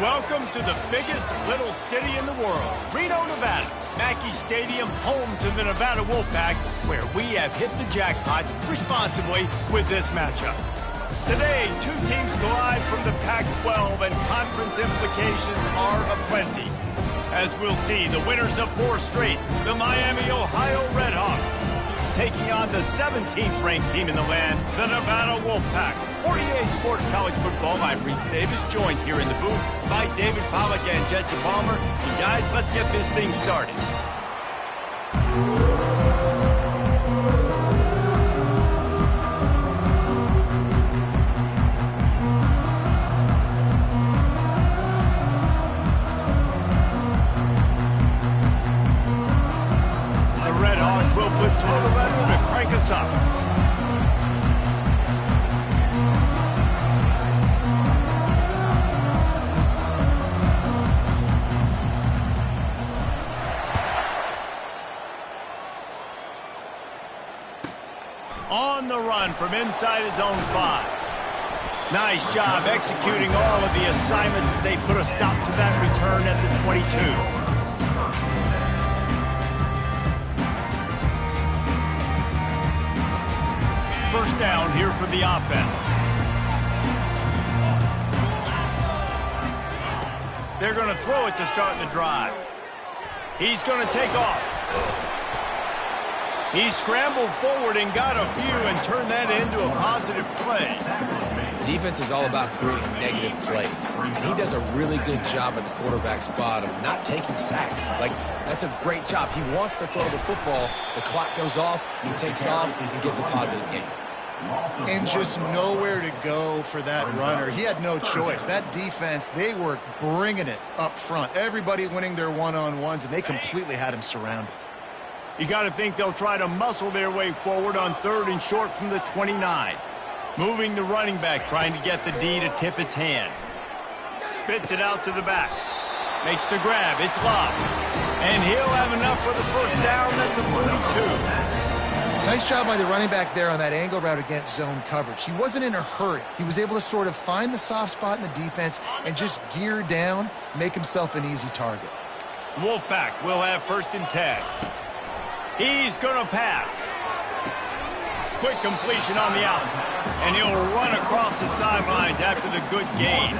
Welcome to the biggest little city in the world, Reno, Nevada. Mackey Stadium, home to the Nevada Wolfpack, where we have hit the jackpot responsibly with this matchup. Today, two teams collide from the Pac-12, and conference implications are aplenty. As we'll see, the winners of 4 straight, the Miami, Ohio Redhawks, taking on the 17th ranked team in the land, the Nevada Wolfpack. 48 Sports College Football, I'm Reese Davis, joined here in the booth by David Pollack and Jesse Palmer. And guys, let's get this thing started. The Redhawks will put total leather to crank us up. On the run from inside his own 5. Nice job executing all of the assignments as they put a stop to that return at the 22. First down here for the offense. They're going to throw it to start the drive. He's going to take off. He scrambled forward and got a few and turned that into a positive play. Defense is all about creating negative plays, and he does a really good job at the quarterback spot of not taking sacks. Like, that's a great job. He wants to throw the football. The clock goes off, he takes off, and gets a positive gain. And just nowhere to go for that runner. He had no choice. That defense, they were bringing it up front. Everybody winning their one-on-ones, and they completely had him surrounded. You got to think they'll try to muscle their way forward on 3rd and short from the 29. Moving the running back, trying to get the D to tip its hand. Spits it out to the back. Makes the grab. It's Love. And he'll have enough for the first down at the 42. Nice job by the running back there on that angle route against zone coverage. He wasn't in a hurry. He was able to sort of find the soft spot in the defense and just gear down, make himself an easy target. Wolfpack will have 1st and 10. He's going to pass. Quick completion on the out. And he'll run across the sidelines after the good gain.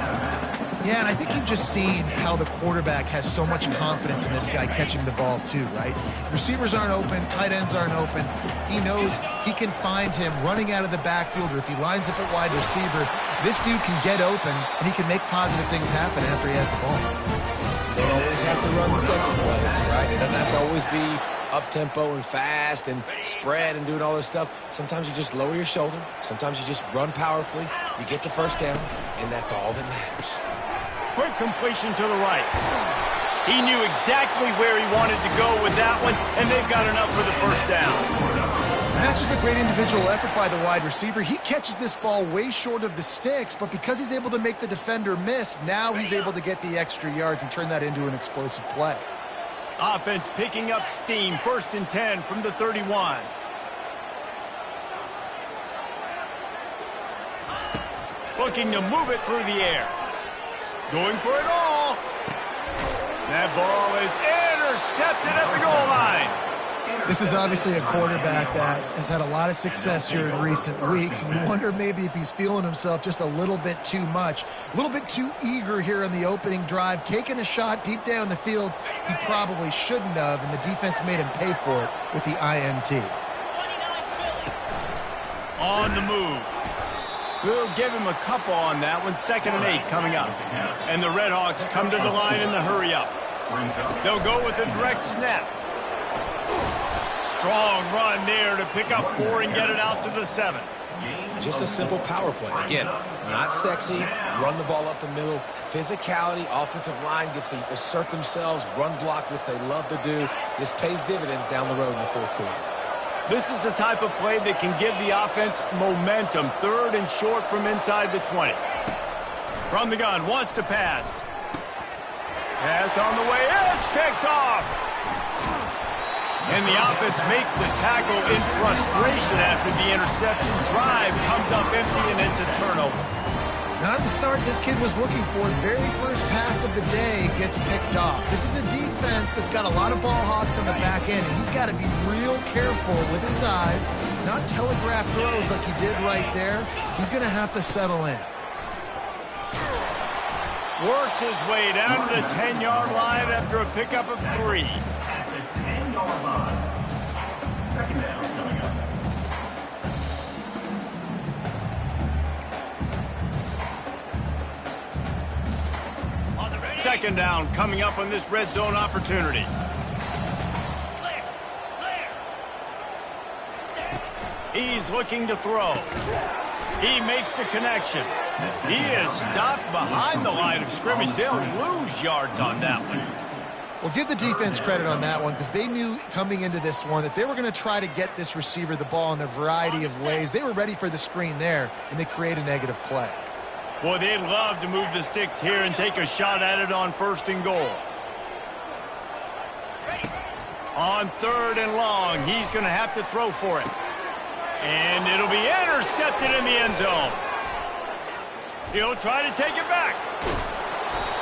Yeah, and I think you've just seen how the quarterback has so much confidence in this guy catching the ball too, right? Receivers aren't open, tight ends aren't open. He knows he can find him running out of the backfield, or if he lines up at wide receiver, this dude can get open, and he can make positive things happen after he has the ball. They don't always have to run the sexy plays, right? It doesn't have to always be up-tempo and fast and spread and doing all this stuff. Sometimes you just lower your shoulder. Sometimes you just run powerfully. You get the first down, and that's all that matters. Quick completion to the right. He knew exactly where he wanted to go with that one, and they've got enough for the first down. And that's just a great individual effort by the wide receiver. He catches this ball way short of the sticks, but because he's able to make the defender miss, now he's able to get the extra yards and turn that into an explosive play. Offense picking up steam. 1st and 10 from the 31. Looking to move it through the air. Going for it all. That ball is intercepted at the goal line. This is obviously a quarterback that has had a lot of success here in recent weeks, and you wonder maybe if he's feeling himself just a little bit too much, a little bit too eager here on the opening drive, taking a shot deep down the field he probably shouldn't have, and the defense made him pay for it with the INT. On the move. We'll give him a couple on that one. 2nd and 8 coming up. And the Redhawks come to the line in the hurry-up. They'll go with a direct snap. Strong run there to pick up 4 and get it out to the 7. Just a simple power play. Again, not sexy, run the ball up the middle. Physicality, offensive line gets to assert themselves, run block, which they love to do. This pays dividends down the road in the 4th quarter. This is the type of play that can give the offense momentum. 3rd and short from inside the 20. From the gun, wants to pass. Pass on the way, it's picked off. And the offense makes the tackle in frustration after the interception. Drive comes up empty, and it's a turnover. Not the start this kid was looking for. Very first pass of the day gets picked off. This is a defense that's got a lot of ball hawks on the back end, and he's got to be real careful with his eyes, not telegraph throws like he did right there. He's going to have to settle in. Works his way down to the 10-yard line after a pickup of 3. At the 10-yard line. Second down coming up. Second down coming up on this red zone opportunity. He's looking to throw. He makes the connection. He is stopped behind the line of scrimmage. They'll lose yards on that one. Well, give the defense credit on that one because they knew coming into this one that they were going to try to get this receiver the ball in a variety of ways. They were ready for the screen there, and they create a negative play. Boy, they'd love to move the sticks here and take a shot at it on 1st and goal. On 3rd and long, he's going to have to throw for it. And it'll be intercepted in the end zone. He'll try to take it back.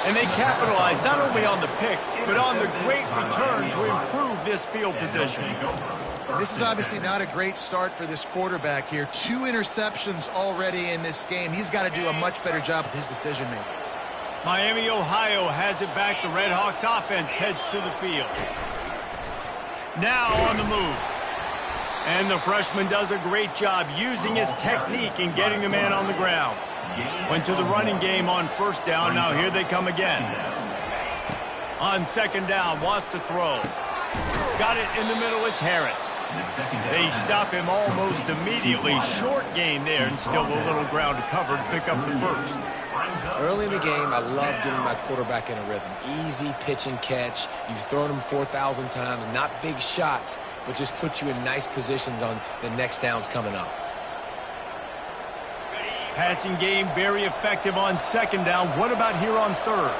And they capitalize not only on the pick, but on the great return to improve this field position. This is obviously not a great start for this quarterback here. 2 interceptions already in this game. He's got to do a much better job with his decision-making. Miami, Ohio has it back. The Red Hawks offense heads to the field. Now on the move. And the freshman does a great job using his technique and getting the man on the ground. Went to the running game on 1st down. Now here they come again. On 2nd down, wants to throw. Got it in the middle. It's Harris. They stop him almost immediately. Short gain there, and still a little ground to cover to pick up the 1st. Early in the game, I love getting my quarterback in a rhythm. Easy pitch and catch. You've thrown him 4,000 times. Not big shots, but just put you in nice positions on the next downs coming up. Passing game very effective on 2nd down. What about here on 3rd?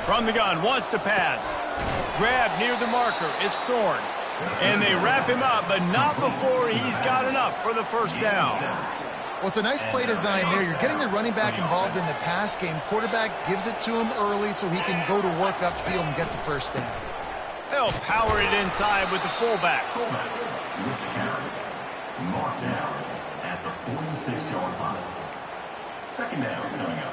From the gun, wants to pass. Grab near the marker. It's Thorne. And they wrap him up, but not before he's got enough for the 1st down. Well, it's a nice play design there. You're getting the running back involved in the pass game. Quarterback gives it to him early so he can go to work upfield and get the 1st down. They'll power it inside with the fullback. Marked down at the 46-yard line. Second down coming up.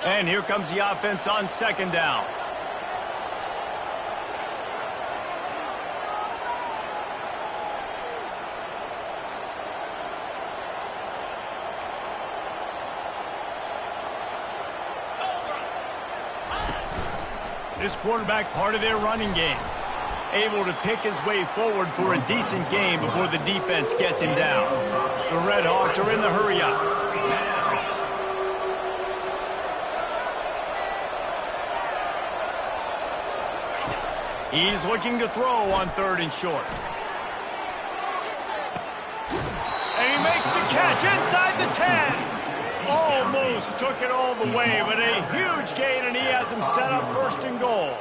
And here comes the offense on 2nd down. This quarterback part of their running game. Able to pick his way forward for a decent game before the defense gets him down. The Red Hawks are in the hurry up. He's looking to throw on 3rd and short. And he makes the catch inside the 10. Almost took it all the way, but a huge gain, and he has him set up 1st and goal.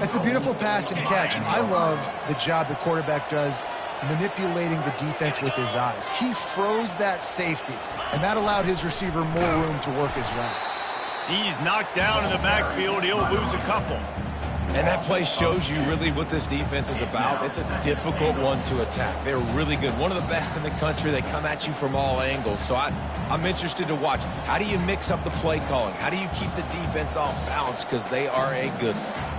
That's a beautiful pass and catch. I love the job the quarterback does manipulating the defense with his eyes. He froze that safety, and that allowed his receiver more room to work his route. He's knocked down in the backfield. He'll lose a couple. And that play shows you really what this defense is about. It's a difficult one to attack. They're really good. One of the best in the country. They come at you from all angles. So I'm interested to watch. How do you mix up the play calling? How do you keep the defense off balance? Because they are a good one.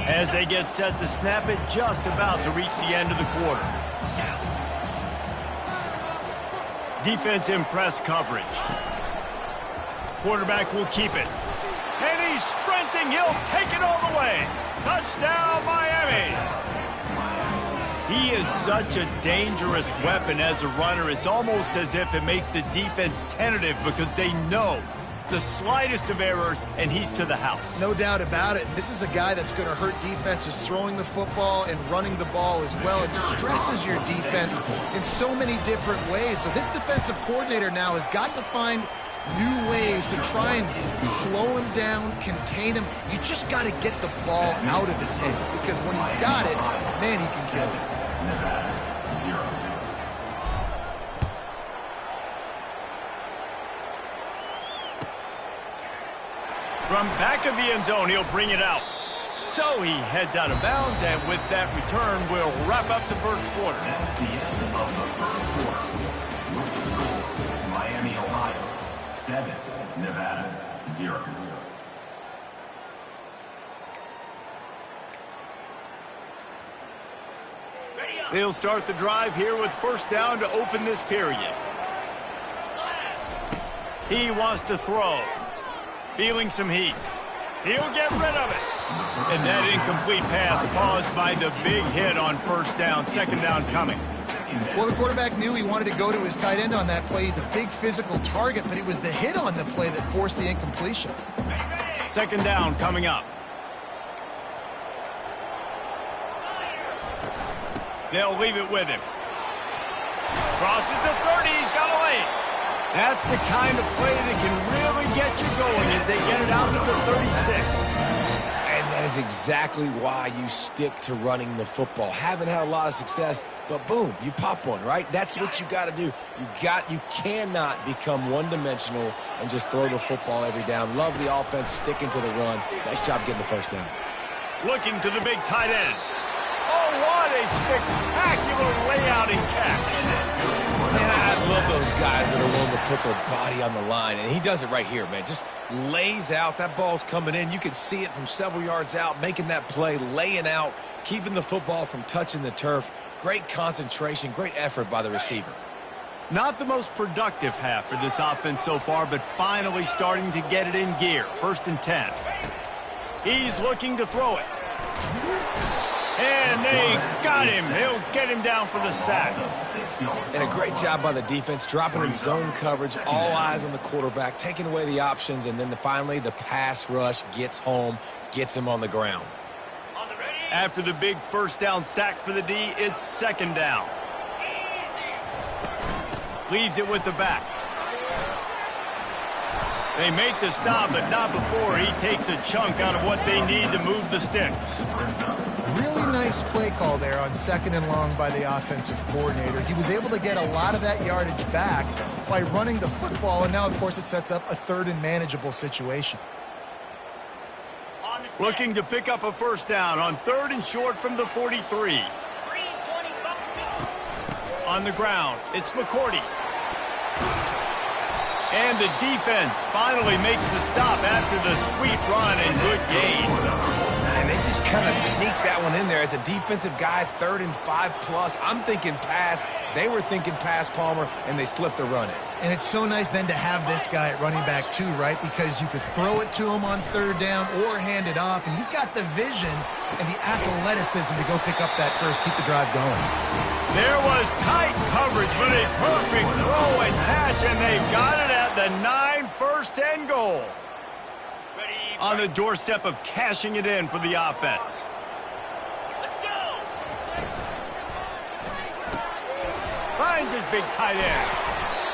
As they get set to snap it, just about to reach the end of the quarter. Defense in press coverage. Quarterback will keep it. And he's sprinting. He'll take it all the way. Touchdown, Miami. He is such a dangerous weapon as a runner. It's almost as if it makes the defense tentative because they know the slightest of errors, and he's to the house. No doubt about it. This is a guy that's going to hurt defenses throwing the football and running the ball as well. It stresses your defense in so many different ways. So this defensive coordinator now has got to find new ways to try and slow him down, contain him. You just got to get the ball out of his hands, because when he's got it, man, he can kill it. Nevada, 0. From back of the end zone, he'll bring it out. So he heads out of bounds, and with that return, we'll wrap up the first quarter. That's the end of the first quarter. With the score, Miami, Ohio, 7, Nevada, 0. They'll start the drive here with first down to open this period. He wants to throw. Feeling some heat. He'll get rid of it. And that incomplete pass caused by the big hit on first down. Second down coming. Well, the quarterback knew he wanted to go to his tight end on that play. He's a big physical target, but it was the hit on the play that forced the incompletion. Second down coming up. They'll leave it with him. Crosses the 30. He's got away. That's the kind of play that can really get you going as they get it out to the 36. And that is exactly why you stick to running the football. Haven't had a lot of success, but boom, you pop one, right? That's what you got to do. You cannot become one-dimensional and just throw the football every down. Love the offense sticking to the run. Nice job getting the first down. Looking to the big tight end. Oh, what a spectacular layout and catch. Man, I love those guys that are willing to put their body on the line, and he does it right here, man. Just lays out. That ball's coming in. You can see it from several yards out, making that play, laying out, keeping the football from touching the turf. Great concentration, great effort by the receiver. Not the most productive half for this offense so far, but finally starting to get it in gear. First and 10. He's looking to throw it. And they got him. He'll get him down for the sack. And a great job by the defense, dropping in zone coverage, all eyes on the quarterback, taking away the options, and then finally the pass rush gets home, gets him on the ground. After the big first down sack for the D, it's second down. Leaves it with the back. They make the stop, but not before he takes a chunk out of what they need to move the sticks. Really nice play call there on second and long by the offensive coordinator. He was able to get a lot of that yardage back by running the football, and now, of course, it sets up a third and manageable situation. Looking to pick up a first down on third and short from the 43. On the ground, it's McCourty. And the defense finally makes the stop after the sweet run and good gain. And they just kind of sneaked that one in there. As a defensive guy, 3rd and 5+. I'm thinking pass. They were thinking pass, Palmer, and they slipped the run in. And it's so nice then to have this guy at running back too, right? Because you could throw it to him on third down or hand it off. And he's got the vision and the athleticism to go pick up that first, keep the drive going. There was tight coverage, but a perfect throw and catch, and they've got it at the 9, first and goal. On the doorstep of cashing it in for the offense. Let's go! Finds his big tight end.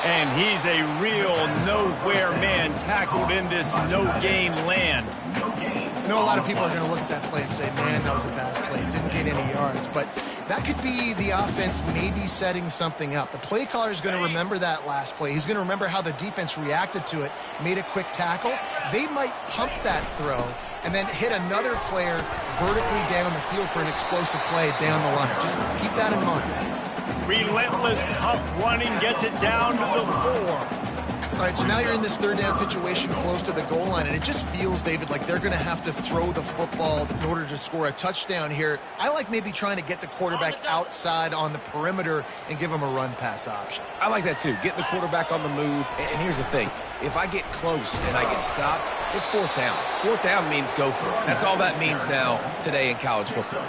And he's a real nowhere man tackled in this no-gain land. I know a lot of people are going to look at that play and say, man, that was a bad play. Didn't gain any yards. But that could be the offense maybe setting something up. The play caller is going to remember that last play. He's going to remember how the defense reacted to it, made a quick tackle. They might pump that throw and then hit another player vertically down the field for an explosive play down the line. Just keep that in mind. Relentless, tough running gets it down to the 4. All right, so now you're in this third down situation close to the goal line, and it just feels, David, like they're going to have to throw the football in order to score a touchdown here. I like maybe trying to get the quarterback outside on the perimeter and give him a run-pass option. I like that, too. Get the quarterback on the move. And here's the thing. If I get close and I get stopped, it's fourth down. Fourth down means go for it. That's all that means now today in college football.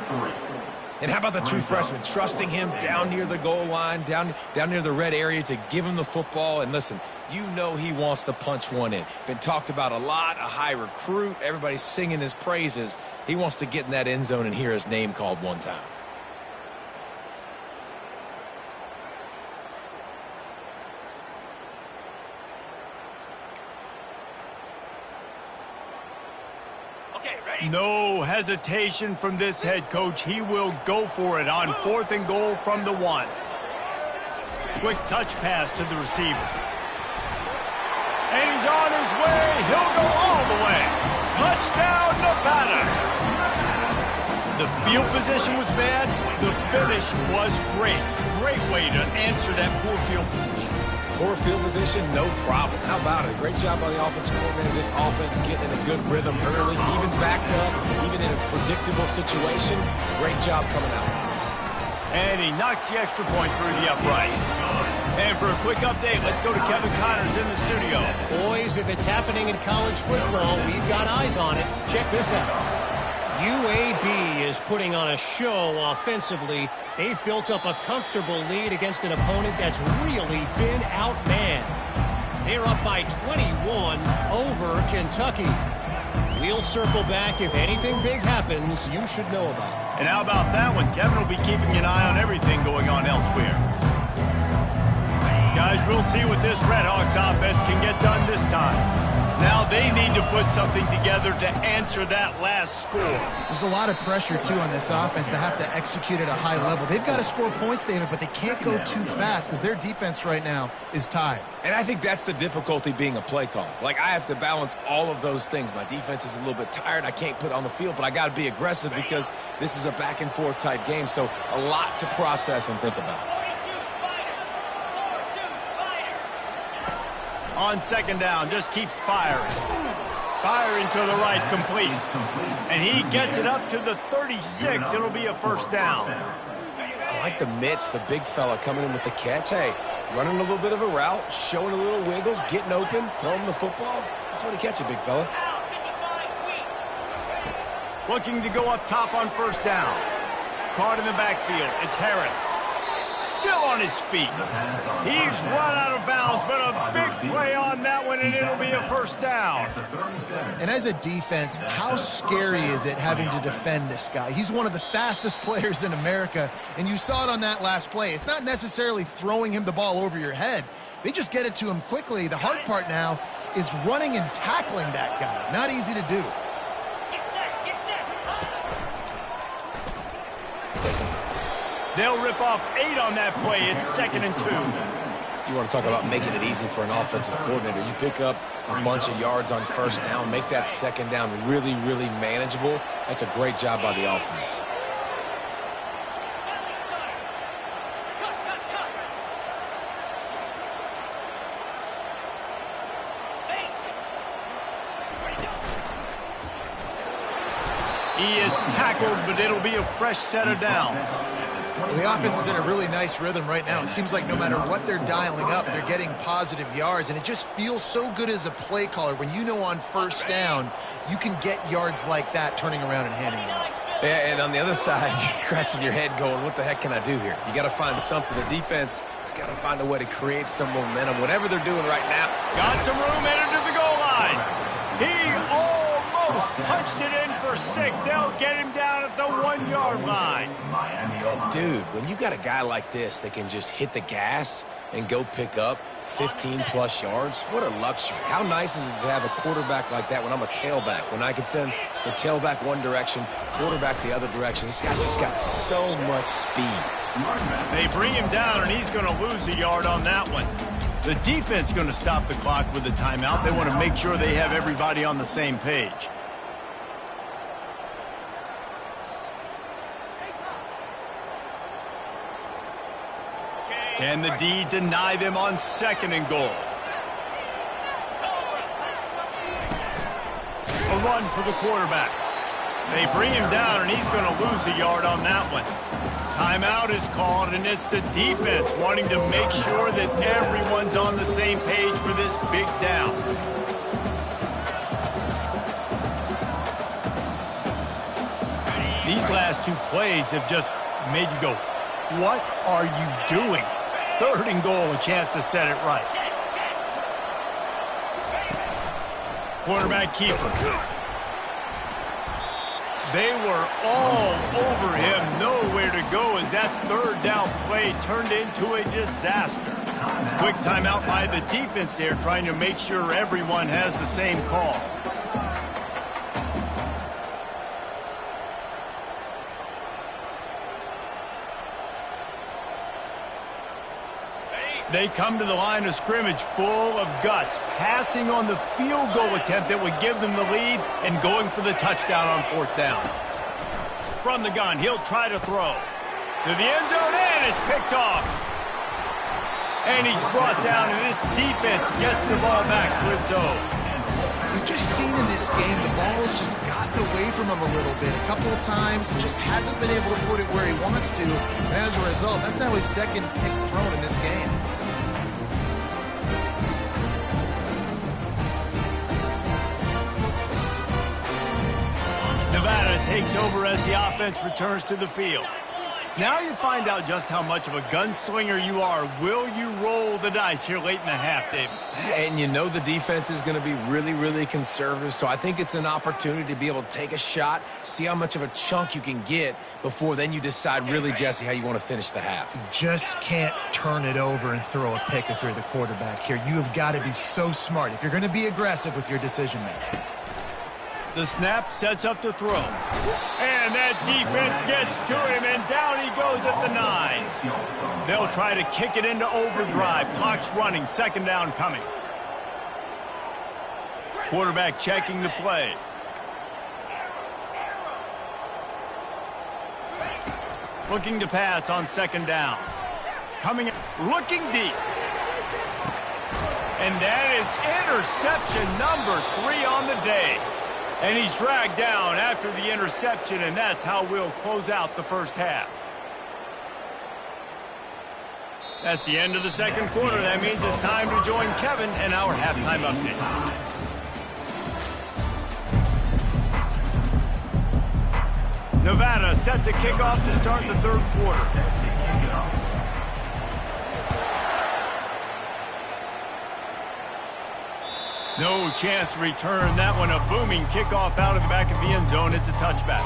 And how about the true freshman, trusting him down near the goal line, down near the red area to give him the football. And listen, you know he wants to punch one in. Been talked about a lot, a high recruit. Everybody's singing his praises. He wants to get in that end zone and hear his name called one time. No hesitation from this head coach. He will go for it on 4th and goal from the 1. Quick touch pass to the receiver. And he's on his way. He'll go all the way. Touchdown, Nevada. The field position was bad. The finish was great. Great way to answer that poor field position. Poor field position, no problem. How about it? Great job by the offensive coordinator. This offense getting in a good rhythm early, even backed up, even in a predictable situation. Great job coming out. And he knocks the extra point through the uprights. And for a quick update, let's go to Kevin Connors in the studio. Boys, if it's happening in college football, we've got eyes on it. Check this out. UAB is putting on a show offensively. They've built up a comfortable lead against an opponent that's really been outmanned. They're up by 21 over Kentucky. We'll circle back. If anything big happens, you should know about it. And how about that one? Kevin will be keeping an eye on everything going on elsewhere. Guys, we'll see what this Redhawks offense can get done this time. Now they need to put something together to answer that last score. There's a lot of pressure, too, on this offense to have to execute at a high level. They've got to score points, David, but they can't go too fast because their defense right now is tied. And I think that's the difficulty being a play caller. Like, I have to balance all of those things. My defense is a little bit tired. I can't put it on the field, but I got to be aggressive because this is a back-and-forth type game, so a lot to process and think about. On 2nd down, just keeps firing. Firing to the right, complete. And he gets it up to the 36. It'll be a 1st down. I like the mitts, the big fella coming in with the catch. Hey, running a little bit of a route, showing a little wiggle, getting open, throwing the football. That's what he catch it, big fella. Looking to go up top on 1st down. Caught in the backfield. It's Harris. Still on his feet. He's run out of bounds, but a big play on that one, and it'll be a 1st down. And as a defense, how scary is it having to defend this guy? He's one of the fastest players in America, and you saw it on that last play. It's not necessarily throwing him the ball over your head. They just get it to him quickly. The hard part now is running and tackling that guy. Not easy to do. They'll rip off 8 on that play. It's 2nd and 2. You want to talk about making it easy for an offensive coordinator. You pick up a bunch of yards on 1st down, make that 2nd down really, really manageable. That's a great job by the offense. He is tackled, but it'll be a fresh set of downs. Well, the offense is in a really nice rhythm right now. It seems like no matter what they're dialing up, they're getting positive yards, and it just feels so good as a play caller when you know on 1st down you can get yards like that turning around and handing it off. Yeah, and on the other side, you're scratching your head going, what the heck can I do here? You got to find something. The defense has got to find a way to create some momentum, whatever they're doing right now. Got some room headed to the goal line. He almost punched it in for 6. They'll get him down at the 1-yard line. And dude, when you got a guy like this that can just hit the gas and go pick up 15-plus yards, what a luxury. How nice is it to have a quarterback like that when I'm a tailback, when I can send the tailback one direction, quarterback the other direction. This guy's just got so much speed. They bring him down, and he's going to lose a yard on that one. The defense going to stop the clock with a timeout. They want to make sure they have everybody on the same page. Can the D deny them on 2nd and goal? A run for the quarterback. They bring him down, and he's going to lose a yard on that one. Timeout is called, and it's the defense wanting to make sure that everyone's on the same page for this big down. These last 2 plays have just made you go, what are you doing? 3rd and goal, a chance to set it right. Quarterback keeper. They were all over him, nowhere to go as that 3rd down play turned into a disaster. Quick timeout by the defense there, trying to make sure everyone has the same call. They come to the line of scrimmage full of guts, passing on the field goal attempt that would give them the lead and going for the touchdown on 4th down. From the gun, he'll try to throw. To the end zone, and it's picked off. And he's brought down, and this defense gets the ball back to its own. We've just seen in this game the ball has just gotten away from him a little bit. A couple of times, just hasn't been able to put it where he wants to. And as a result, that's now his second pick thrown in this game. Nevada takes over as the offense returns to the field. Now you find out just how much of a gunslinger you are. Will you roll the dice here late in the half, David? And you know the defense is going to be really, really conservative, so I think it's an opportunity to be able to take a shot, see how much of a chunk you can get before then you decide really, Jesse, how you want to finish the half. You just can't turn it over and throw a pick if you're the quarterback here. You have got to be so smart if you're going to be aggressive with your decision-making. The snap sets up to throw. And that defense gets to him, and down he goes at the 9. They'll try to kick it into overdrive. Clock's running, 2nd down coming. Quarterback checking the play. Looking to pass on 2nd down. Coming, looking deep. And that is interception number 3 on the day. And he's dragged down after the interception, and that's how we'll close out the first half. That's the end of the 2nd quarter. That means it's time to join Kevin and our halftime update. Nevada set to kick off to start the 3rd quarter. No chance to return that one. A booming kickoff out of the back of the end zone. It's a touchback.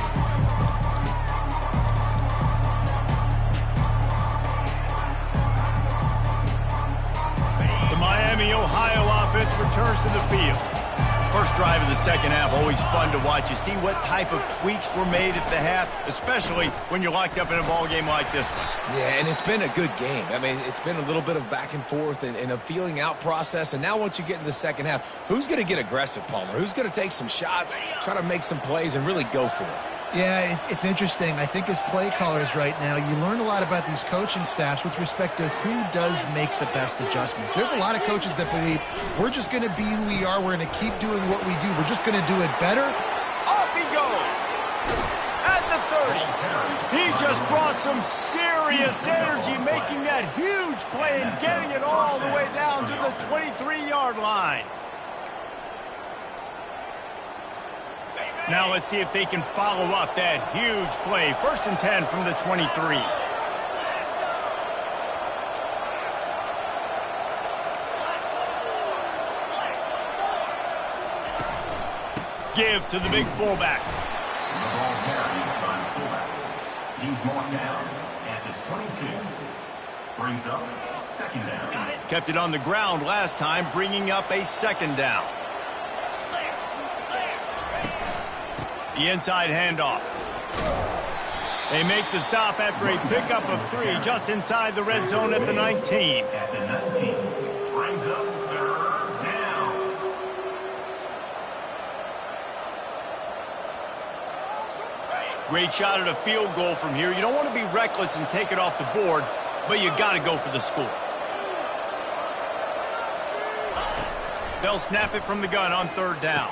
The Miami, Ohio offense returns to the field. First drive of the 2nd half, always fun to watch. You see what type of tweaks were made at the half, especially when you're locked up in a ball game like this one. Yeah, and it's been a good game. I mean, it's been a little bit of back and forth and a feeling out process. And now once you get in the 2nd half, who's going to get aggressive, Palmer? Who's going to take some shots, try to make some plays, and really go for it? Yeah, it's interesting. I think as play callers right now, you learn a lot about these coaching staffs with respect to who does make the best adjustments. There's a lot of coaches that believe we're just going to be who we are. We're going to keep doing what we do. We're just going to do it better. Off he goes. At the 30. He just brought some serious energy, making that huge play and getting it all the way down to the 23-yard line. Now let's see if they can follow up that huge play. 1st and 10 from the 23. Give to the big fullback. The ball carried by fullback. He's marked down at the 22. Brings up 2nd down. Kept it on the ground last time, bringing up a 2nd down. The inside handoff. They make the stop after a pickup of 3 just inside the red zone at the 19. At the 19. Brings up 3rd down. Great shot at a field goal from here. You don't want to be reckless and take it off the board, but you got to go for the score. They'll snap it from the gun on 3rd down.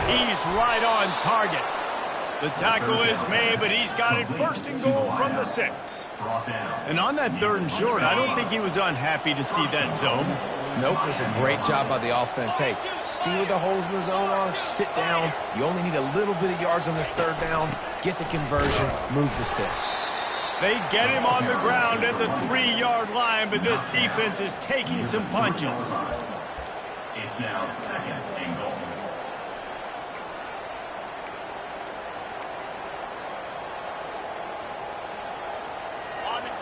He's right on target. The tackle is made, but he's got it 1st and goal from the 6. And on that 3rd and short, I don't think he was unhappy to see that zone. Nope, it was a great job by the offense. Hey, see where the holes in the zone are? Sit down. You only need a little bit of yards on this 3rd down. Get the conversion. Move the sticks. They get him on the ground at the 3-yard line, but this defense is taking some punches. It's now 2nd and goal.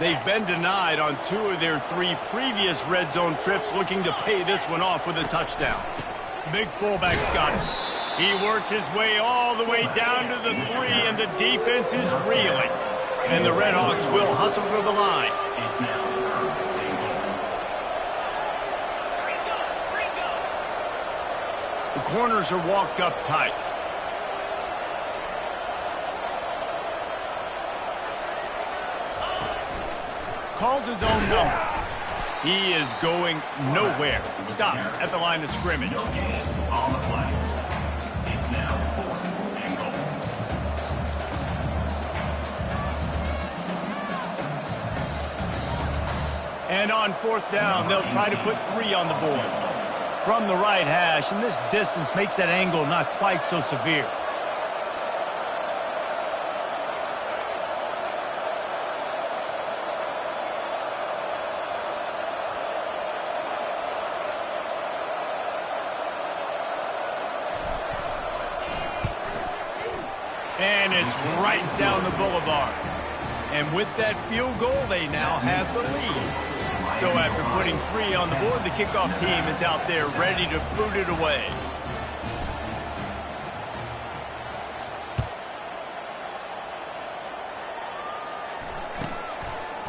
They've been denied on 2 of their 3 previous red zone trips, looking to pay this one off with a touchdown. Big fullback's got it. He works his way all the way down to the 3, and the defense is reeling. And the Redhawks will hustle to the line. corners are walked up tight. Calls his own number. He is going nowhere. Stop at the line of scrimmage. No gain on the play. It's now 4th and goal. And on 4th down, they'll try to put 3 on the board. From the right hash, and this distance makes that angle not quite so severe. And it's right down the boulevard. And with that field goal, they now have the lead. So after putting 3 on the board, the kickoff team is out there ready to boot it away.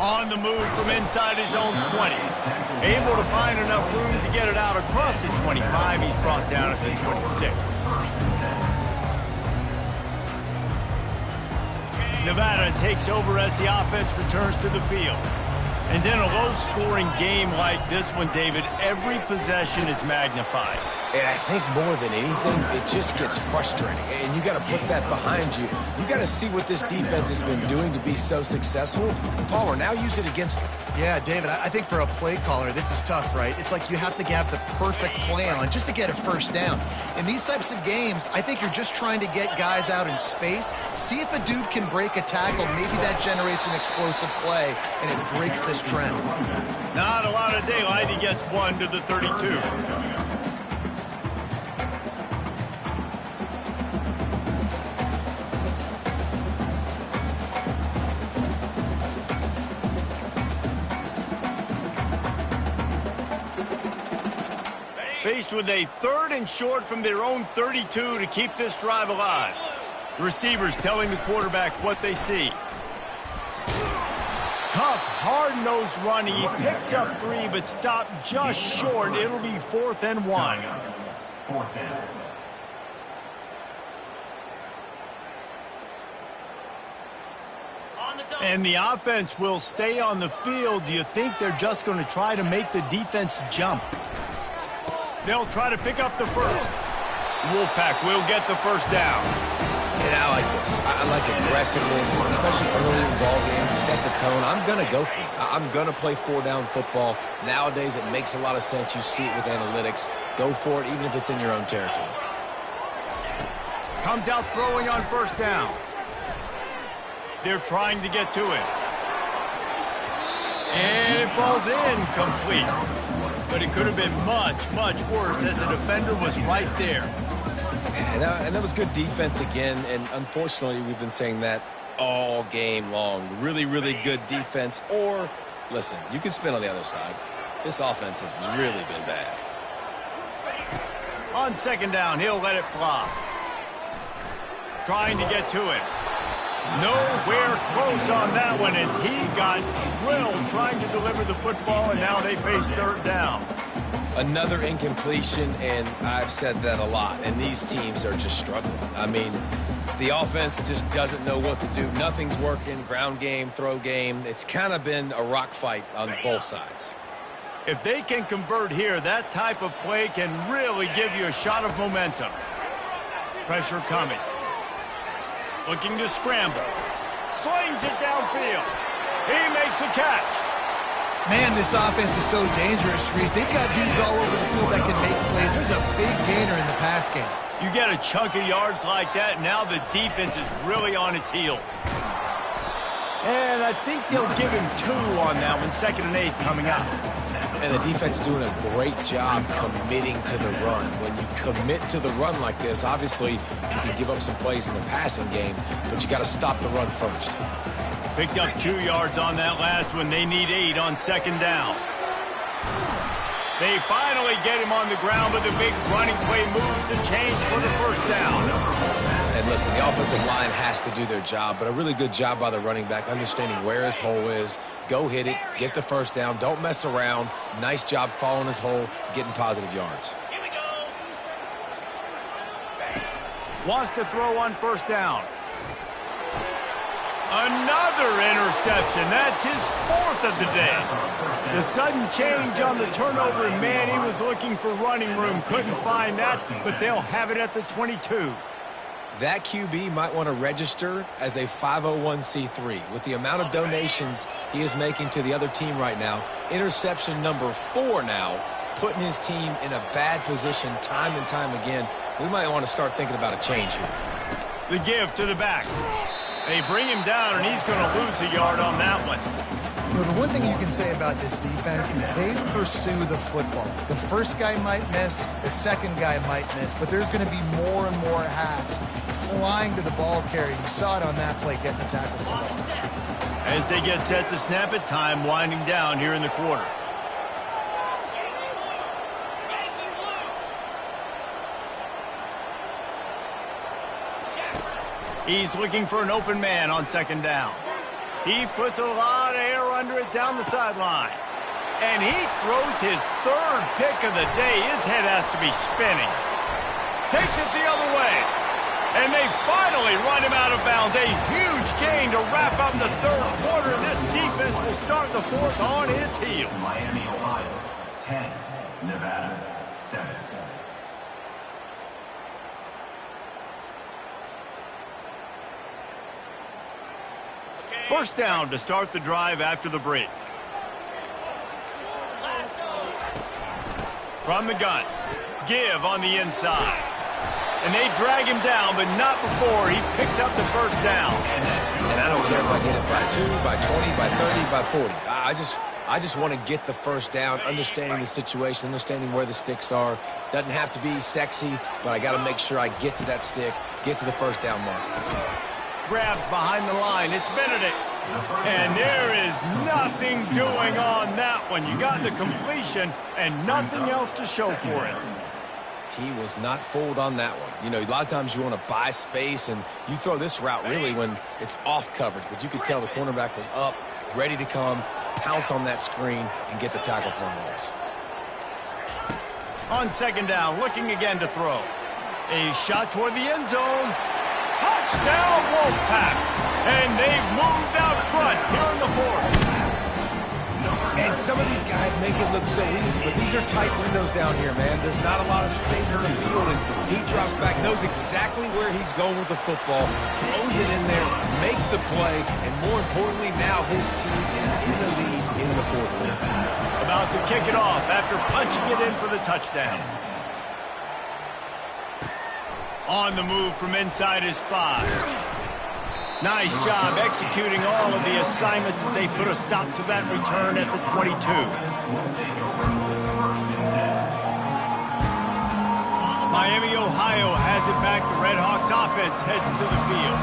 On the move from inside his own 20. Able to find enough room to get it out across the 25. He's brought down at the 26. Nevada takes over as the offense returns to the field. And in a low-scoring game like this one, David, every possession is magnified. And I think more than anything, it just gets frustrating. And you got to put that behind you. You got to see what this defense has been doing to be so successful. Palmer, now use it against them. Yeah, David, I think for a play caller, this is tough, right? It's like you have to have the perfect plan just to get a first down. In these types of games, I think you're just trying to get guys out in space, see if a dude can break a tackle. Maybe that generates an explosive play, and it breaks this trend. Not a lot of daylight. He gets 1 to the 32. Faced with a 3rd and short from their own 32 to keep this drive alive. The receivers telling the quarterback what they see. Tough, hard-nosed running. He picks up 3, but stopped just short. It'll be 4th and 1. 4th down. And the offense will stay on the field. Do you think they're just going to try to make the defense jump? They'll try to pick up the first. Wolfpack will get the first down. And I like this. I like aggressiveness, especially early in ball games. Set the tone. I'm going to go for it. I'm going to play 4-down football. Nowadays, it makes a lot of sense. You see it with analytics. Go for it, even if it's in your own territory. Comes out throwing on 1st down. They're trying to get to it. And it falls incomplete. But it could have been much, much worse as the defender was right there. And that was good defense again, and unfortunately, we've been saying that all game long. Really, really good defense, or, listen, you can spin on the other side. This offense has really been bad. On 2nd down, he'll let it fly. Trying to get to it. Nowhere close on that one as he got drilled trying to deliver the football, and now they face 3rd down. Another incompletion, and I've said that a lot, and these teams are just struggling. I mean, the offense just doesn't know what to do. Nothing's working, ground game, throw game. It's kind of been a rock fight on both sides. If they can convert here, that type of play can really give you a shot of momentum. Pressure coming. Looking to scramble. Slings it downfield. He makes the catch. Man, this offense is so dangerous, Reese. They've got dudes all over the field that can make plays. There's a big gainer in the pass game. You get a chunk of yards like that, now the defense is really on its heels. And I think they'll give him 2 on that one. 2nd and 8 coming up. And the defense doing a great job committing to the run. When you commit to the run like this, obviously you can give up some plays in the passing game, but you got to stop the run first. Picked up 2 yards on that last one. They need 8 on 2nd down. They finally get him on the ground, but the big running play moves to change for the 1st down. And listen, the offensive line has to do their job, but a really good job by the running back, understanding where his hole is. Go hit it, get the 1st down, don't mess around. Nice job following his hole, getting positive yards. Wants to throw on first down. Another interception. That's his 4th of the day. The sudden change on the turnover, and man, he was looking for running room. Couldn't find that, but they'll have it at the 22. That QB might want to register as a 501c3. With the amount of donations he is making to the other team right now, interception number 4 now, putting his team in a bad position time and time again. We might want to start thinking about a change here. The give to the back. They bring him down, and he's going to lose a yard on that one. You know, the one thing you can say about this defense, they pursue the football. The first guy might miss, the second guy might miss, but there's going to be more and more hats flying to the ball carrier. You saw it on that play getting the tackle for loss. As they get set to snap it, time winding down here in the quarter. He's looking for an open man on second down. He puts a lot of air under it down the sideline. And he throws his 3rd pick of the day. His head has to be spinning. Takes it the other way. And they finally run him out of bounds. A huge gain to wrap up the 3rd quarter. This defense will start the 4th on its heels. Miami, Ohio, 10. Nevada, 7. First down to start the drive after the break. From the gun. Give on the inside. And they drag him down, but not before he picks up the first down. And I don't care if I get it by 2, by 20, by 30, by 40. I just want to get the first down, understanding the situation, understanding where the sticks are. Doesn't have to be sexy, but I got to make sure I get to that stick, get to the first down mark. Grabbed behind the line. It's Benedict. And there is nothing doing on that one. You got the completion and nothing else to show for it. He was not fooled on that one. You know, a lot of times you want to buy space, and you throw this route really when it's off coverage. But you could tell the cornerback was up, ready to come, pounce on that screen, and get the tackle for a loss. On second down, looking again to throw. A shot toward the end zone. Touchdown, Wolfpack! And they've moved out front here in the 4th. And some of these guys make it look so easy, but these are tight windows down here, man. There's not a lot of space in the field, and he drops back, knows exactly where he's going with the football, throws it in there, makes the play, and more importantly, now his team is in the lead in the 4th quarter. About to kick it off after punching it in for the touchdown. On the move from inside his 5. Nice job executing all of the assignments as they put a stop to that return at the 22. Miami, Ohio has it back. The Red Hawks offense heads to the field.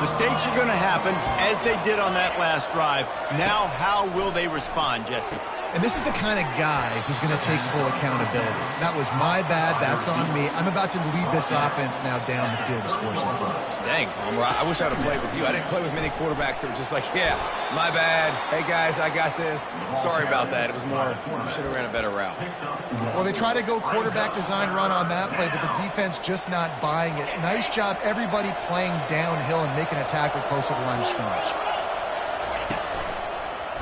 Mistakes are going to happen, as they did on that last drive. Now, how will they respond, Jesse? And this is the kind of guy who's going to take full accountability. That was my bad. That's on me. I'm about to lead this offense now down the field to score some points. Dang, Palmer, I wish I would have played with you. I didn't play with many quarterbacks that were just like, yeah, my bad. Hey, guys, I got this. Sorry about that. It was more, should have ran a better route. Well, they try to go quarterback design run on that play, but the defense just not buying it. Nice job, everybody playing downhill and making a tackle close to the line of scrimmage.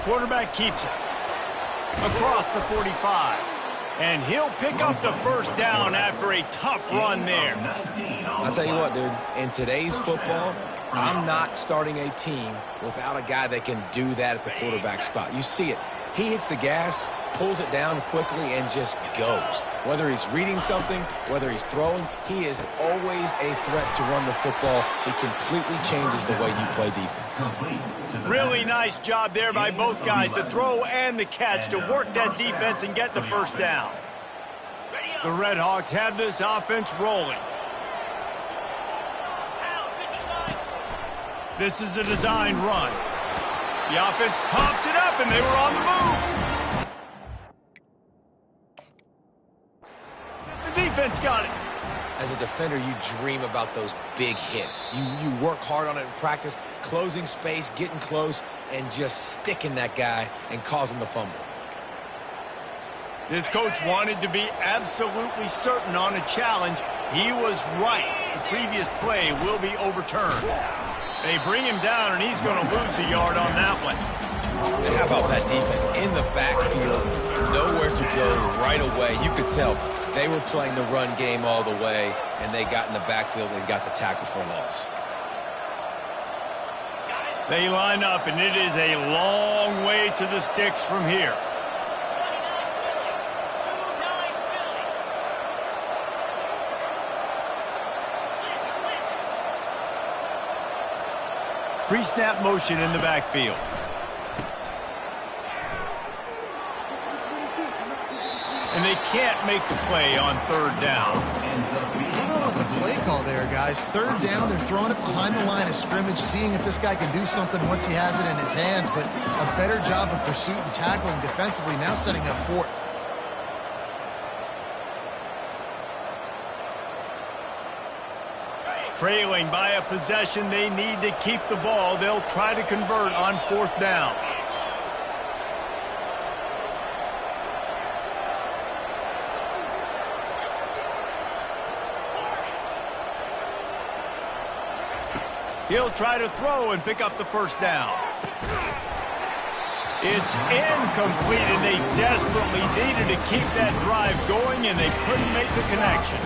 Quarterback keeps it. Across the 45. And he'll pick up the first down after a tough run there. I'll tell you what, dude. In today's football, I'm not starting a team without a guy that can do that at the quarterback spot. You see it. He hits the gas, pulls it down quickly, and just goes. Whether he's reading something, whether he's throwing, he is always a threat to run the football. He completely changes the way you play defense. Really nice job there by both guys to throw and the catch to work that defense and get the first down. The Red Hawks have this offense rolling. This is a designed run. The offense pumps it up, and they were on the move. The defense got it. As a defender, you dream about those big hits. You work hard on it in practice, closing space, getting close, and just sticking that guy and causing the fumble. This coach wanted to be absolutely certain on a challenge. He was right. the previous play will be overturned. They bring him down, and he's going to lose a yard on that one. And how about that defense in the backfield, nowhere to go right away. You could tell they were playing the run game all the way, and they got in the backfield and got the tackle for a loss. They line up, and it is a long way to the sticks from here. Pre-snap motion in the backfield. And they can't make the play on third down. I don't know about the play call there, guys. Third down, they're throwing it behind the line of scrimmage, seeing if this guy can do something once he has it in his hands, but a better job of pursuit and tackling defensively, now setting up fourth. Trailing by a possession, they need to keep the ball. They'll try to convert on fourth down. He'll try to throw and pick up the first down. It's incomplete, and they desperately needed to keep that drive going, and they couldn't make the connection.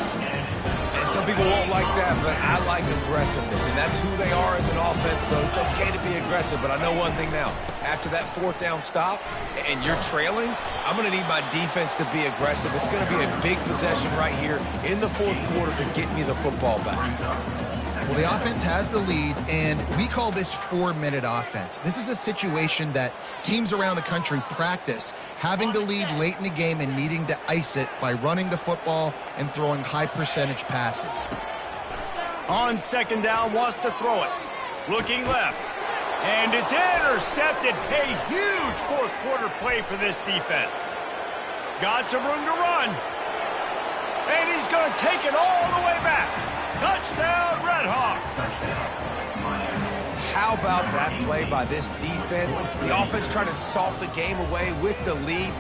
And some people won't like that, but I like aggressiveness, and that's who they are as an offense, so it's okay to be aggressive. But I know one thing now. After that fourth down stop and you're trailing, I'm going to need my defense to be aggressive. It's going to be a big possession right here in the fourth quarter to get me the football back. Well, the offense has the lead, and we call this 4-minute offense. This is a situation that teams around the country practice, having the lead late in the game and needing to ice it by running the football and throwing high-percentage passes. On second down, wants to throw it. Looking left. And it's intercepted. A huge fourth quarter play for this defense. Got some room to run. And he's going to take it all the way back. Touchdown, Redhawks. How about that play by this defense? The offense trying to salt the game away with the lead.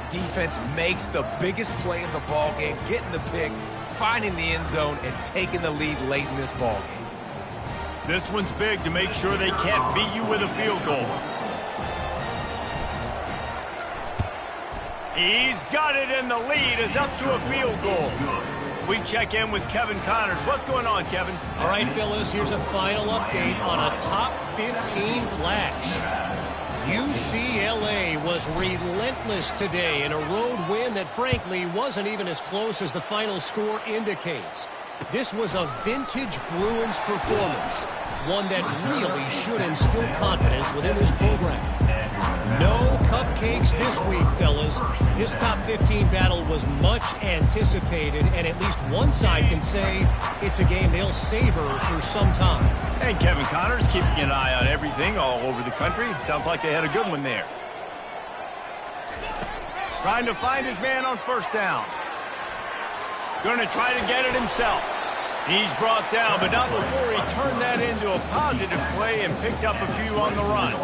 Defense makes the biggest play of the ball game, getting the pick, finding the end zone, and taking the lead late in this ball game. This one's big to make sure they can't beat you with a field goal. He's got it, and the lead is up to a field goal. We check in with Kevin Connors. What's going on, Kevin? All right, fellas, here's a final update on a top 15 flash. UCLA was relentless today in a road win that, frankly, wasn't even as close as the final score indicates. This was a vintage Bruins performance, one that really should instill confidence within this program. No cupcakes this week, fellas. This top 15 battle was much anticipated, and at least one side can say it's a game they'll savor for some time. And Kevin Connors keeping an eye on everything all over the country. Sounds like they had a good one there. Trying to find his man on first down. Going to try to get it himself. He's brought down, but not before he turned that into a positive play and picked up a few on the run.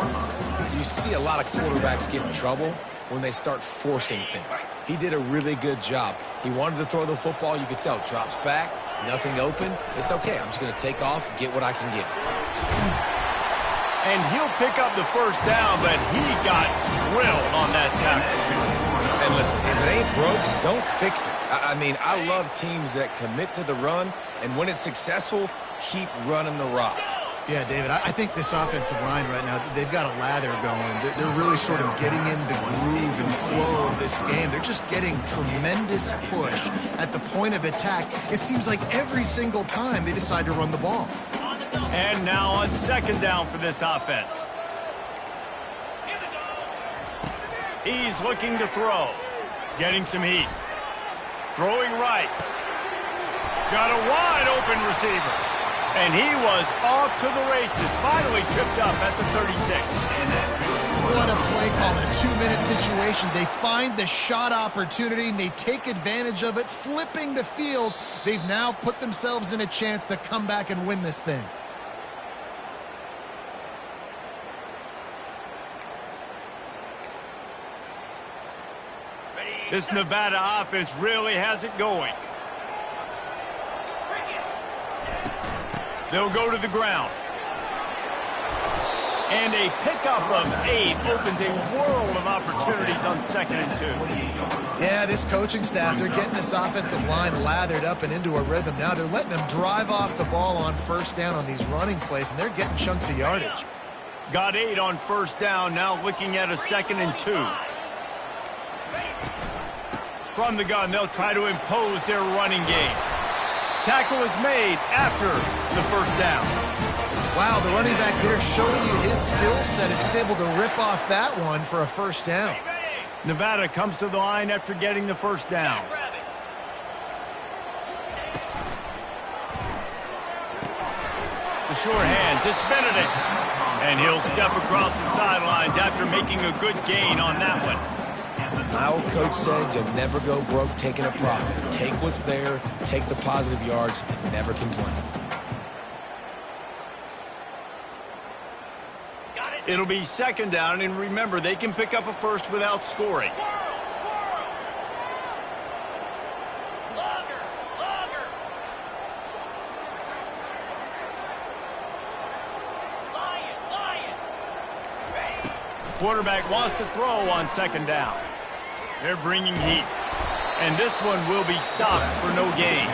You see a lot of quarterbacks get in trouble when they start forcing things. He did a really good job. He wanted to throw the football. You could tell. Drops back, nothing open. It's okay. I'm just going to take off, get what I can get. And he'll pick up the first down, but he got drilled on that tackle. And listen, if it ain't broke, don't fix it. I mean, I love teams that commit to the run, and when it's successful, keep running the rock. Yeah, David, I think this offensive line right now, they've got a lather going. They're really sort of getting in the groove and flow of this game. They're just getting tremendous push at the point of attack. It seems like every single time they decide to run the ball. And now on second down for this offense. He's looking to throw. Getting some heat. Throwing right. Got a wide open receiver. And he was off to the races. Finally tripped up at the 36. What a play call in a 2-minute situation. They find the shot opportunity, and they take advantage of it, flipping the field. They've now put themselves in a chance to come back and win this thing. This Nevada offense really has it going. They'll go to the ground. And a pickup of 8 opens a world of opportunities on 2nd and 2. Yeah, this coaching staff, they're getting this offensive line lathered up and into a rhythm. Now they're letting them drive off the ball on 1st down on these running plays, and they're getting chunks of yardage. Got 8 on 1st down, now looking at a 2nd and 2. From the gun, they'll try to impose their running game. Tackle is made after the 1st down. Wow, the running back there showing you his skill set as he's able to rip off that one for a 1st down. Nevada comes to the line after getting the 1st down. The short hands, it's Benedict. And he'll step across the sidelines after making a good gain on that one. My old coach said you'll never go broke taking a profit. Take what's there, take the positive yards, and never complain. It'll be 2nd down, and remember, they can pick up a 1st without scoring. Quarterback wants to throw on 2nd down. They're bringing heat. And this one will be stopped for no gain.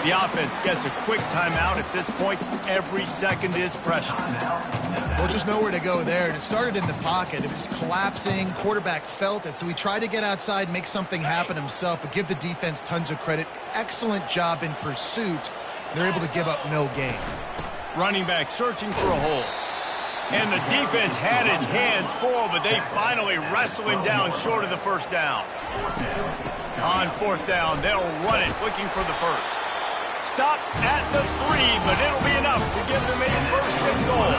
The offense gets a quick timeout. At this point, every second is precious. Well, just nowhere to go there. It started in the pocket. It was collapsing. Quarterback felt it, so he tried to get outside, make something happen himself, but give the defense tons of credit. Excellent job in pursuit. They're able to give up no gain. Running back searching for a hole. And the defense had its hands full, but they finally wrestle him down short of the 1st down. On 4th down, they'll run it, looking for the 1st. Stopped at the 3, but it'll be enough to give them a 1st and goal.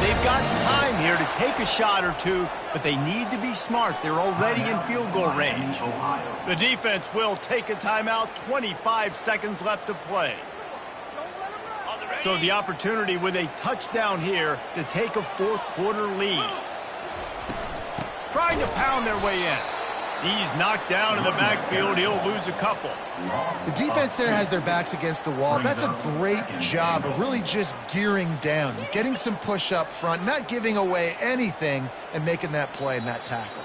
They've got time here to take a shot or two, but they need to be smart. They're already in field goal range. The defense will take a timeout, 25 seconds left to play. So the opportunity with a touchdown here to take a 4th quarter lead. Trying to pound their way in. He's knocked down in the backfield. He'll lose a couple. The defense there has their backs against the wall. That's a great job of really just gearing down, getting some push up front, not giving away anything, and making that play and that tackle.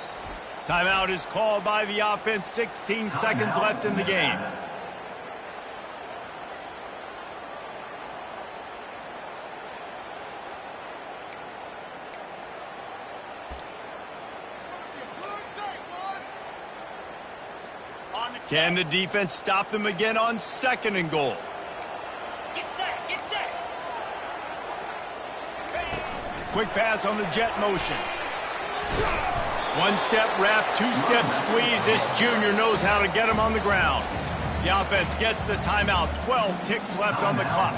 Timeout is called by the offense. 16 seconds left in the game. Can the defense stop them again on 2nd and goal? Get set, get set. Quick pass on the jet motion. 1-step wrap, 2-step squeeze. This junior knows how to get him on the ground. The offense gets the timeout. 12 ticks left on the clock.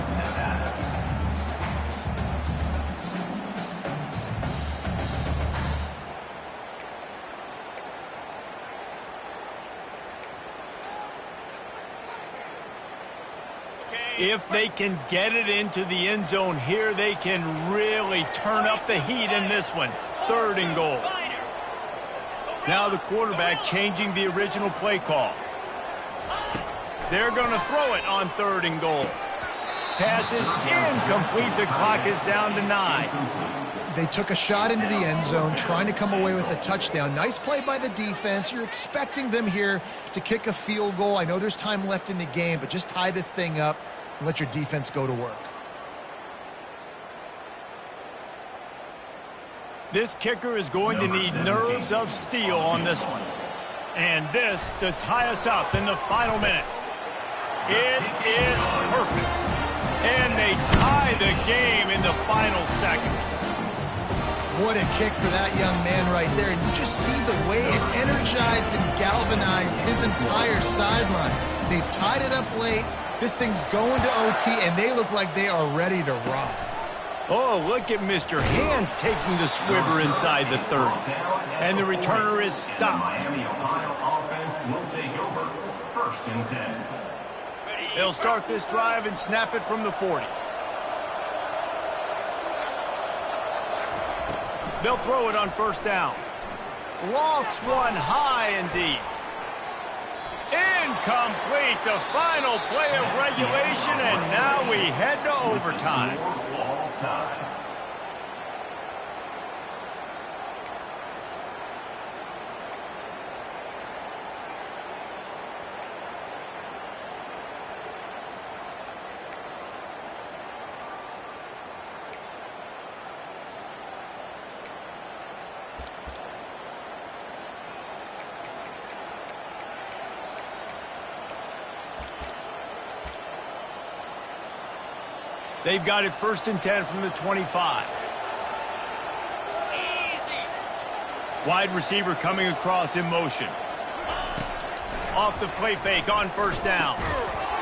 If they can get it into the end zone here, they can really turn up the heat in this one. 3rd and goal. Now the quarterback changing the original play call. They're going to throw it on 3rd and goal. Pass is incomplete. The clock is down to 9. They took a shot into the end zone, trying to come away with a touchdown. Nice play by the defense. You're expecting them here to kick a field goal. I know there's time left in the game, but just tie this thing up and let your defense go to work. This kicker is going to need nerves of steel on this one. And this to tie us up in the final minute. It is perfect. And they tie the game in the final seconds. What a kick for that young man right there. And you just see the way it energized and galvanized his entire sideline. They've tied it up late. This thing's going to OT, and they look like they are ready to rock. Oh, look at Mr. Hands taking the squibber inside the 30. And the returner is stopped. Miami, Ohio offense will take over 1st and 10. They'll start this drive and snap it from the 40. They'll throw it on 1st down. Lofts one high and deep. Incomplete, the final play of regulation, and now we head to overtime. All time. They've got it 1st and 10 from the 25. Easy. Wide receiver coming across in motion. Off the play fake on 1st down.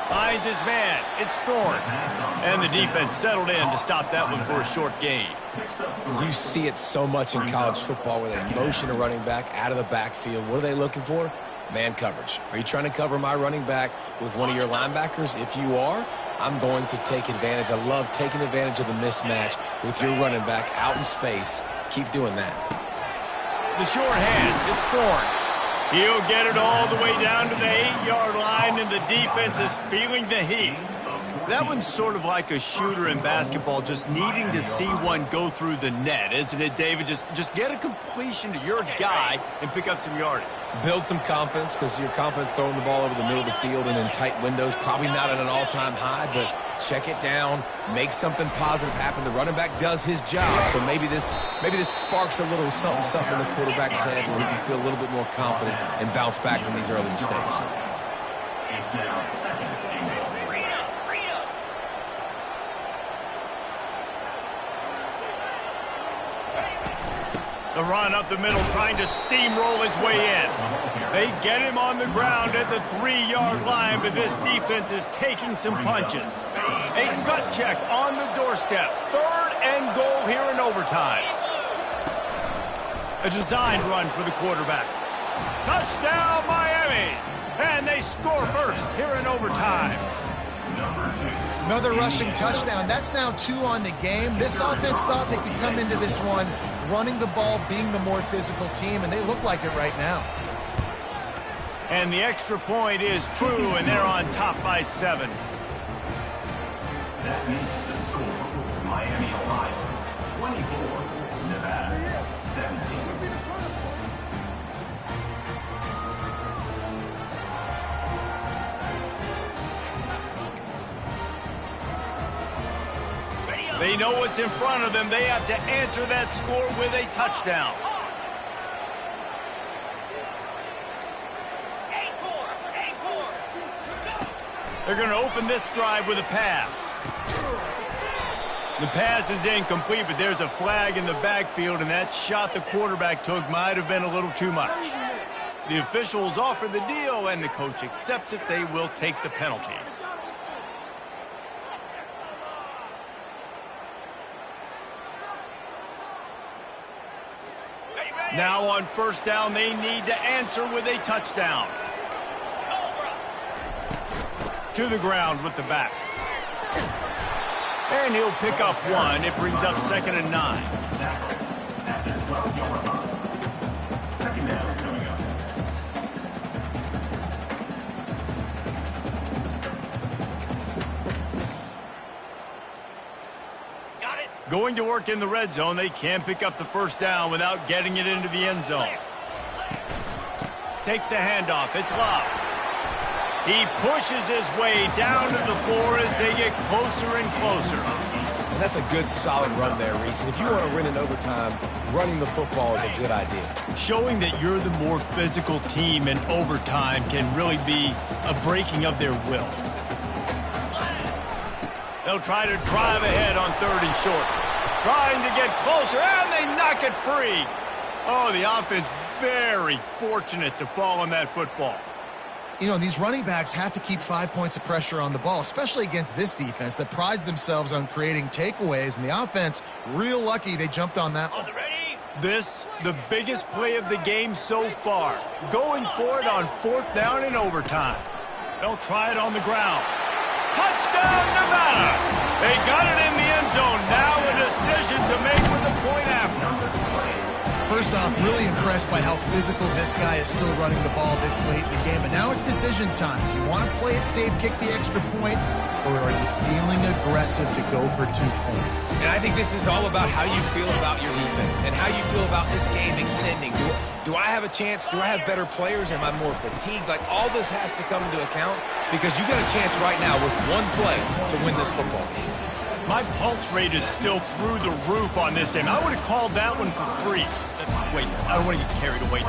Finds his man. It's Thorne. And the defense settled in to stop that one for a short gain. You see it so much in college football where they motion a running back out of the backfield. What are they looking for? Man coverage. Are you trying to cover my running back with one of your linebackers? If you are, I'm going to take advantage. I love taking advantage of the mismatch with your running back out in space. Keep doing that. The short hands, it's Thorne. He'll get it all the way down to the 8-yard line, and the defense is feeling the heat. That one's sort of like a shooter in basketball, just needing to see one go through the net, isn't it, David? Just get a completion to your guy and pick up some yardage. Build some confidence, because your confidence throwing the ball over the middle of the field and in tight windows, probably not at an all-time high, but check it down, make something positive happen. The running back does his job, so maybe this sparks a little something in the quarterback's head where he can feel a little bit more confident and bounce back from these early mistakes. It's now 2nd and goal. The run up the middle, trying to steamroll his way in. They get him on the ground at the 3-yard line, but this defense is taking some punches. A gut check on the doorstep. 3rd and goal here in overtime. A designed run for the quarterback. Touchdown, Miami! And they score first here in overtime. Another rushing touchdown. That's now 2 on the game. This offense thought they could come into this one running the ball, being the more physical team, and they look like it right now. And the extra point is true, and they're on top by 7. That makes the score Miami, Ohio 24, Nevada 17. They know what's in front of them. They have to answer that score with a touchdown. They're going to open this drive with a pass. The pass is incomplete, but there's a flag in the backfield, and that shot the quarterback took might have been a little too much. The officials offer the deal, and the coach accepts it. They will take the penalty. Now on 1st down, they need to answer with a touchdown. To the ground with the back. And he'll pick up 1. It brings up 2nd and 9. At the 12-yard line. 2nd down coming up. Going to work in the red zone, they can pick up the 1st down without getting it into the end zone. Takes the handoff. It's Love. He pushes his way down to the floor as they get closer and closer. And that's a good, solid run there, Reese. And if you want to win in overtime, running the football is a good idea. Showing that you're the more physical team in overtime can really be a breaking of their will. They'll try to drive ahead on 3rd and short. Trying to get closer, and they knock it free. Oh, the offense very fortunate to fall on that football. You know, these running backs have to keep 5 points of pressure on the ball, especially against this defense that prides themselves on creating takeaways, and the offense, real lucky they jumped on that one. This, the biggest play of the game so far. Going for it on 4th down in overtime. They'll try it on the ground. Touchdown, Nevada! They got it in the end zone. Now a decision to make with the point after. First off, really impressed by how physical this guy is still running the ball this late in the game. But now it's decision time. You want to play it safe, kick the extra point, or are you feeling aggressive to go for 2 points? And I think this is all about how you feel about your defense and how you feel about this game extending. Do I have a chance? Do I have better players? Am I more fatigued? Like, all this has to come into account because you got a chance right now with one play to win this football game. My pulse rate is still through the roof on this game. I would have called that one for free. Wait, I don't want to get carried away.